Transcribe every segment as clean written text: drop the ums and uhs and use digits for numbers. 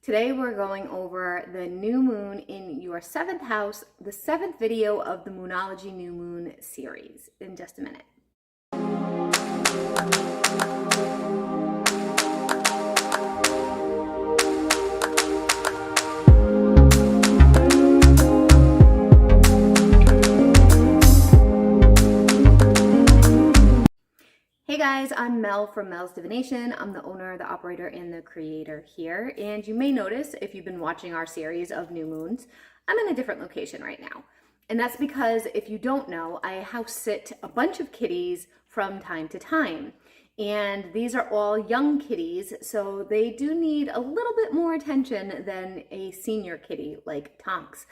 Today we're going over the new moon in your 7th house, the 7th video of the Moonology new moon series in just a minute. Hey guys, I'm Mel from Melsdivination. I'm the owner, the operator, and the creator here. And you may notice, if you've been watching our series of new moons, I'm in a different location right now. And that's because, if you don't know, I house sit a bunch of kitties from time to time. And these are all young kitties, so they do need a little bit more attention than a senior kitty like Tonks.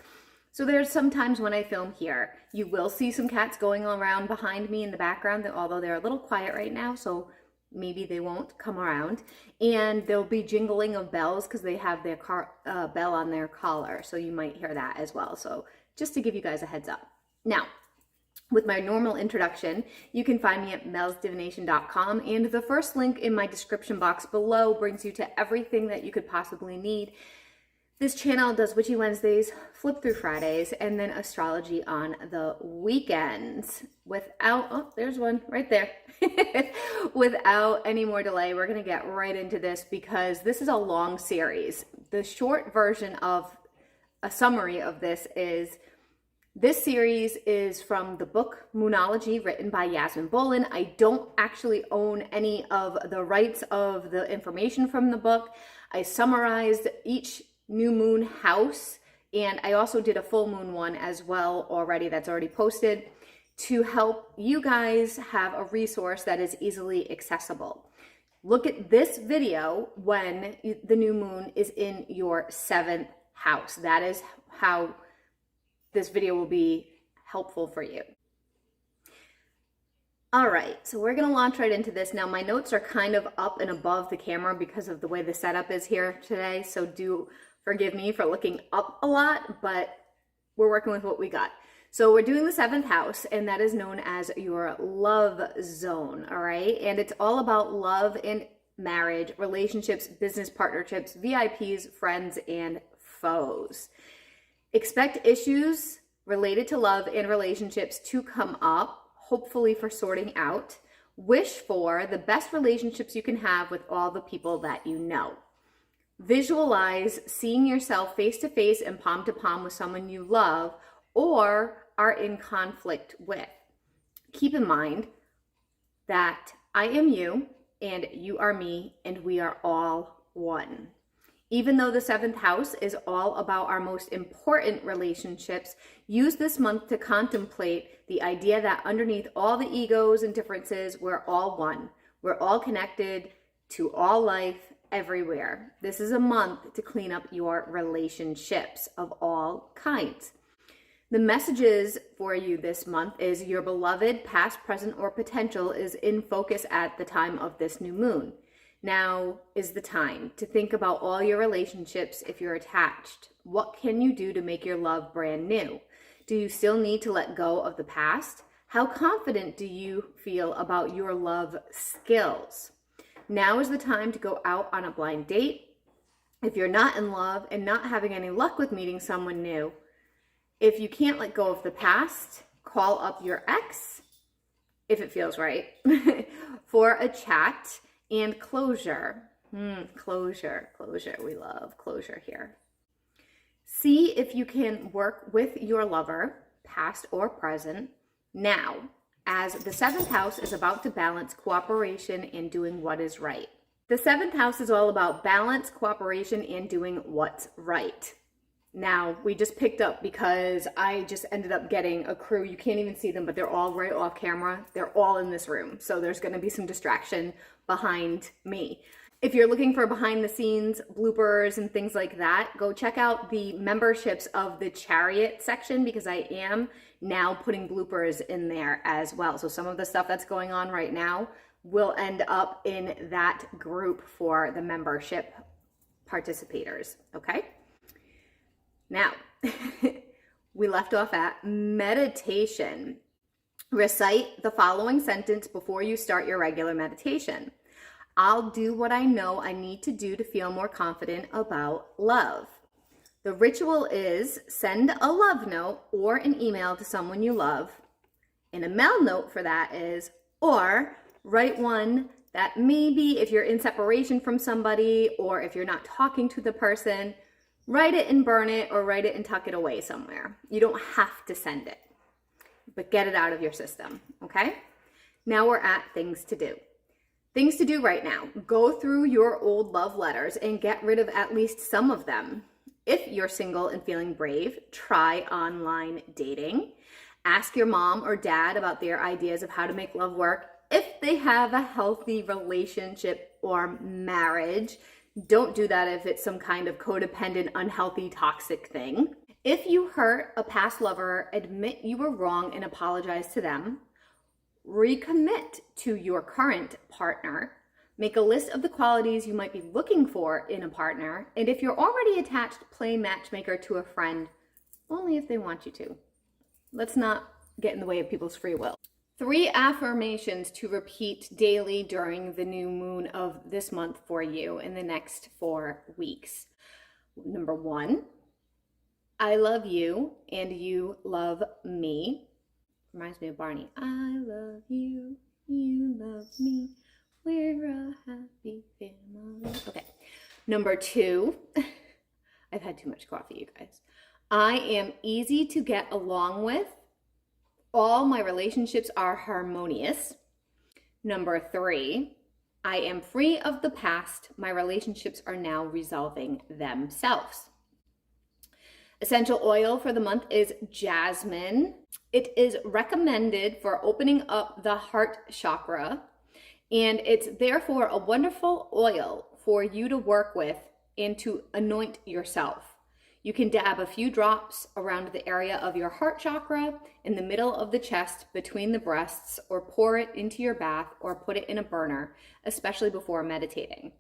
So there's sometimes when I film here, you will see some cats going around behind me in the background, although they're a little quiet right now, so maybe they won't come around. And there'll be jingling of bells because they have their bell on their collar, so you might hear that as well. So just to give you guys a heads up. Now, with my normal introduction, you can find me at melsdivination.com, and the first link in my description box below brings you to everything that you could possibly need. This channel does Witchy Wednesdays, Flip Through Fridays, and then astrology on the weekends. Oh, there's one right there. Without any more delay, we're going to get right into this because this is a long series. The short version of a summary of this series is from the book Moonology, written by Yasmin, Boland. I don't actually own any of the rights of the information from the book. I summarized each new moon house, and I also did a full moon one as well already that's already posted to help you guys have a resource that is easily accessible. Look at this video when the new moon is in your 7th house. That is how this video will be helpful for you. All right, so we're gonna launch right into this. Now, my notes are kind of up and above the camera because of the way the setup is here today, so do forgive me for looking up a lot, but we're working with what we got. So we're doing the 7th house, and that is known as your love zone, all right? And it's all about love and marriage, relationships, business partnerships, VIPs, friends, and foes. Expect issues related to love and relationships to come up, hopefully for sorting out. Wish for the best relationships you can have with all the people that you know. Visualize seeing yourself face to face and palm to palm with someone you love or are in conflict with. Keep in mind that I am you and you are me, and we are all one. Even though the 7th house is all about our most important relationships, use this month to contemplate the idea that underneath all the egos and differences, we're all one. We're all connected to all life everywhere. This is a month to clean up your relationships of all kinds. The messages for you this month is your beloved, past, present, or potential is in focus at the time of this new moon. Now is the time to think about all your relationships if you're attached. What can you do to make your love brand new? Do you still need to let go of the past? How confident do you feel about your love skills? Now is the time to go out on a blind date. If you're not in love and not having any luck with meeting someone new, if you can't let go of the past, call up your ex, if it feels right, for a chat and closure. Closure. We love closure here. See if you can work with your lover, past or present, now, as the 7th house is about to balance cooperation and doing what is right. The 7th house is all about balance, cooperation, and doing what's right. Now, we just picked up because I just ended up getting a crew. You can't even see them, but they're all right off camera. They're all in this room. So there's going to be some distraction behind me. If you're looking for behind the scenes bloopers and things like that, go check out the memberships of the Chariot section, because I am now putting bloopers in there as well. So some of the stuff that's going on right now will end up in that group for the membership participators, okay? Now, we left off at meditation. Recite the following sentence before you start your regular meditation. I'll do what I know I need to do to feel more confident about love. The ritual is send a love note or an email to someone you love. And a mel note for that is, or write one that maybe if you're in separation from somebody or if you're not talking to the person, write it and burn it or write it and tuck it away somewhere. You don't have to send it, but get it out of your system, okay? Now we're at things to do. Things to do right now. Go through your old love letters and get rid of at least some of them. If you're single and feeling brave, try online dating. Ask your mom or dad about their ideas of how to make love work. If they have a healthy relationship or marriage, don't do that if it's some kind of codependent, unhealthy, toxic thing. If you hurt a past lover, admit you were wrong and apologize to them. Recommit to your current partner. Make a list of the qualities you might be looking for in a partner. And if you're already attached, play matchmaker to a friend, only if they want you to. Let's not get in the way of people's free will. 3 affirmations to repeat daily during the new moon of this month for you in the next 4 weeks. Number 1, I love you and you love me. Reminds me of Barney. I love you, you love me. We're a happy family. Okay. Number 2, I've had too much coffee, you guys. I am easy to get along with. All my relationships are harmonious. Number 3, I am free of the past. My relationships are now resolving themselves. Essential oil for the month is jasmine. It is recommended for opening up the heart chakra, and it's therefore a wonderful oil for you to work with and to anoint yourself. You can dab a few drops around the area of your heart chakra, in the middle of the chest, between the breasts, or pour it into your bath or put it in a burner, especially before meditating.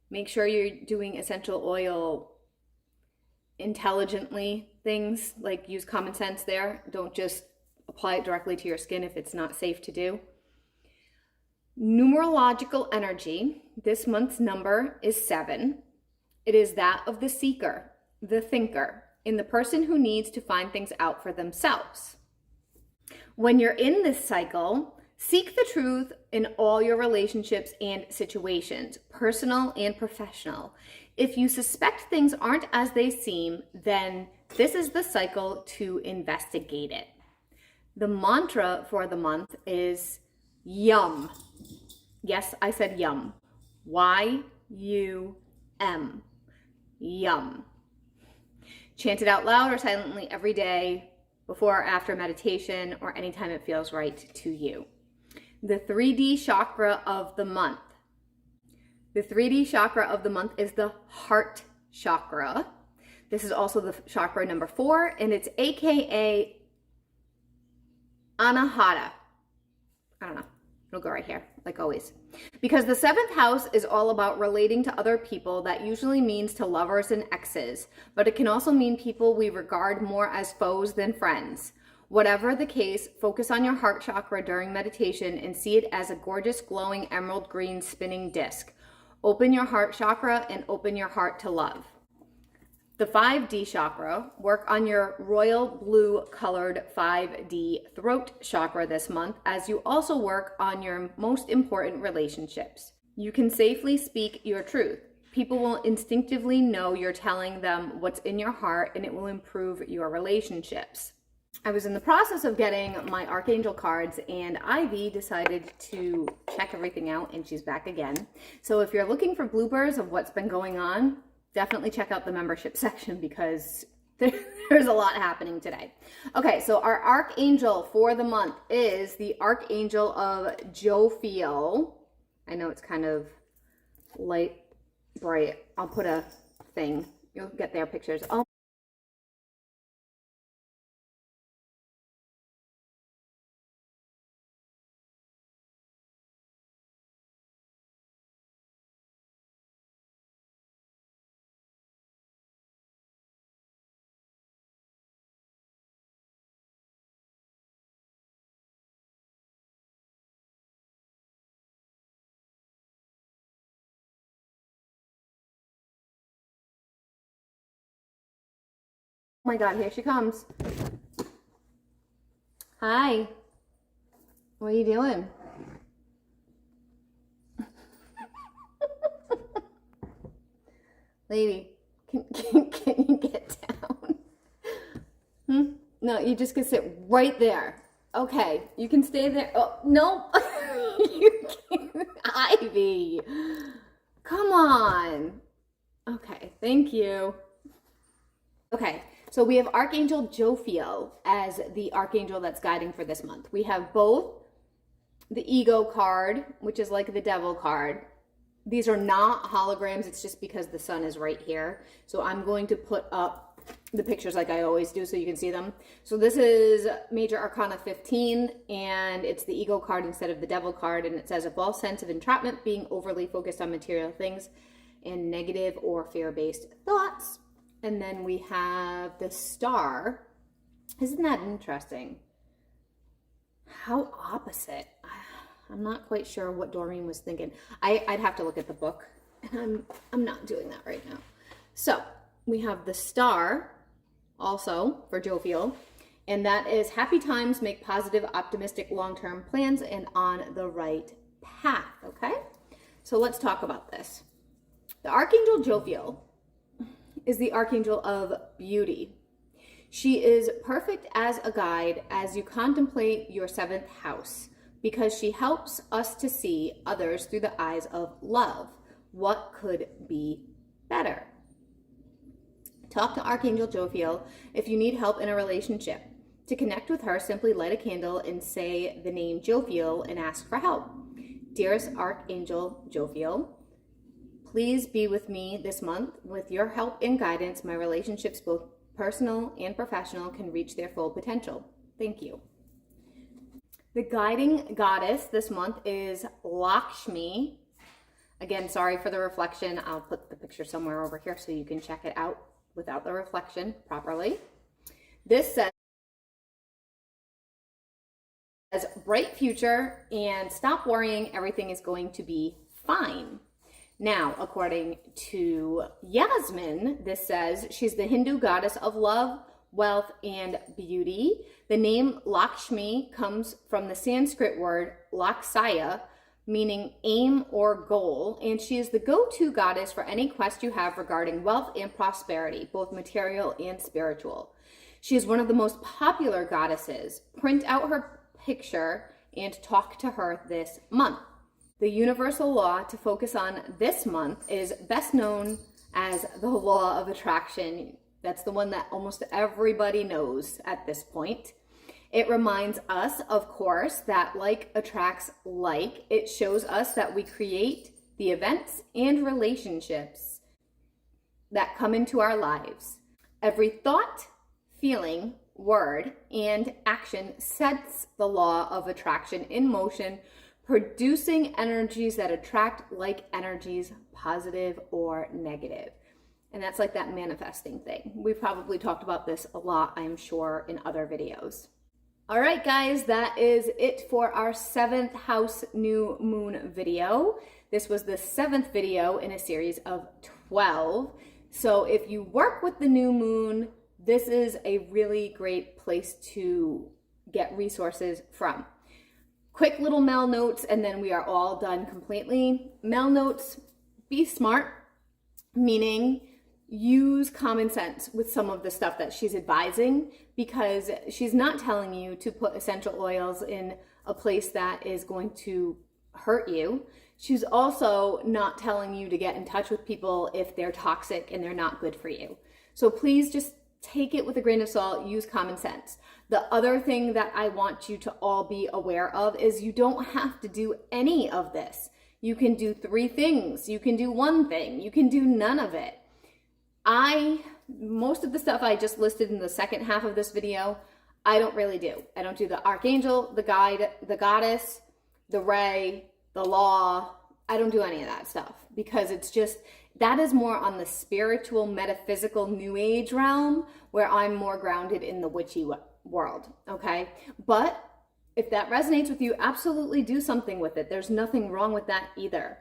Make sure you're doing essential oil intelligently, things like use common sense there. Don't just apply it directly to your skin if it's not safe to do. Numerological energy. This month's number is 7. It is that of the seeker, the thinker, and the person who needs to find things out for themselves. When you're in this cycle, seek the truth in all your relationships and situations, personal and professional. If you suspect things aren't as they seem, then this is the cycle to investigate it. The mantra for the month is YUM. Yes, I said yum. Y-U-M. Yum. Chant it out loud or silently every day, before or after meditation, or anytime it feels right to you. The 3D chakra of the month. The 3D chakra of the month is the heart chakra. This is also the chakra number 4, and it's AKA Anahata. I don't know. It'll go right here, like always. Because the 7th house is all about relating to other people. That usually means to lovers and exes, but it can also mean people we regard more as foes than friends. Whatever the case, focus on your heart chakra during meditation and see it as a gorgeous, glowing emerald green spinning disc. Open your heart chakra and open your heart to love. The 5D chakra, work on your royal blue colored 5D throat chakra this month, as you also work on your most important relationships. You can safely speak your truth. People will instinctively know you're telling them what's in your heart, and it will improve your relationships. I was in the process of getting my Archangel cards, and Ivy decided to check everything out, and she's back again. So if you're looking for bloopers of what's been going on, definitely check out the membership section, because there's a lot happening today. Okay, so our Archangel for the month is the Archangel of Jophiel. I know it's kind of light, bright. I'll put a thing. You'll get their pictures. Oh. my God, here she comes. Hi. What are you doing? Lady, can you get down? No, you just can sit right there. Okay, you can stay there. Oh, no. You can't. Ivy. Come on. Okay, thank you. Okay, so we have Archangel Jophiel as the archangel that's guiding for this month. We have both the ego card, which is like the devil card. These are not holograms. It's just because the sun is right here. So I'm going to put up the pictures like I always do so you can see them. So this is Major Arcana 15, and it's the ego card instead of the devil card. And it says a false sense of entrapment, being overly focused on material things and negative or fear-based thoughts. And then we have the star. Isn't that interesting? How opposite. I'm not quite sure what Doreen was thinking. I'd have to look at the book, and I'm not doing that right now. So we have the star also for Jophiel, and that is happy times, make positive, optimistic, long-term plans, and on the right path, okay? So let's talk about this. The Archangel Jophiel is the Archangel of beauty. She is perfect as a guide as you contemplate your 7th house, because she helps us to see others through the eyes of love. What could be better? Talk to Archangel Jophiel if you need help in a relationship. To connect with her, simply light a candle and say the name Jophiel and ask for help. Dearest Archangel Jophiel, please be with me this month. With your help and guidance, my relationships, both personal and professional, can reach their full potential. Thank you. The guiding goddess this month is Lakshmi. Again, sorry for the reflection. I'll put the picture somewhere over here so you can check it out without the reflection properly. This says bright future and stop worrying, everything is going to be fine. Now, according to Yasmin, this says she's the Hindu goddess of love, wealth, and beauty. The name Lakshmi comes from the Sanskrit word Laksaya, meaning aim or goal, and she is the go-to goddess for any quest you have regarding wealth and prosperity, both material and spiritual. She is one of the most popular goddesses. Print out her picture and talk to her this month. The universal law to focus on this month is best known as the law of attraction. That's the one that almost everybody knows at this point. It reminds us, of course, that like attracts like. It shows us that we create the events and relationships that come into our lives. Every thought, feeling, word, and action sets the law of attraction in motion, producing energies that attract like energies, positive or negative. And that's like that manifesting thing. We've probably talked about this a lot, I'm sure, in other videos. All right, guys, that is it for our 7th house new moon video. This was the 7th video in a series of 12. So if you work with the new moon, this is a really great place to get resources from. Quick little Mel notes, and then we are all done completely. Mel notes, be smart, meaning use common sense with some of the stuff that she's advising, because she's not telling you to put essential oils in a place that is going to hurt you. She's also not telling you to get in touch with people if they're toxic and they're not good for you. So please just take it with a grain of salt, use common sense. The other thing that I want you to all be aware of is you don't have to do any of this. You can do 3 things. You can do 1 thing. You can do none of it. Most of the stuff I just listed in the second half of this video, I don't really do. I don't do the archangel, the guide, the goddess, the ray, the law. I don't do any of that stuff because it's just, that is more on the spiritual, metaphysical, new age realm where I'm more grounded in the witchy world, okay? But if that resonates with you, absolutely do something with it. There's nothing wrong with that either.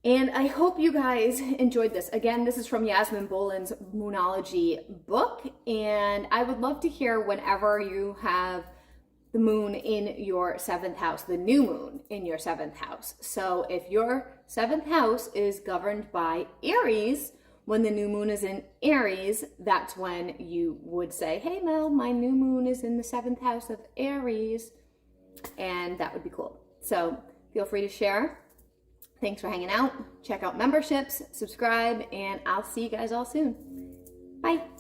And I hope you guys enjoyed this. Again, this is from Yasmin Boland's Moonology book. And I would love to hear whenever you have the moon in your seventh house, the new moon in your seventh house. So if your seventh house is governed by Aries, when the new moon is in Aries, that's when you would say, hey Mel, my new moon is in the seventh house of Aries. And that would be cool. So feel free to share. Thanks for hanging out. Check out memberships, subscribe, and I'll see you guys all soon. Bye.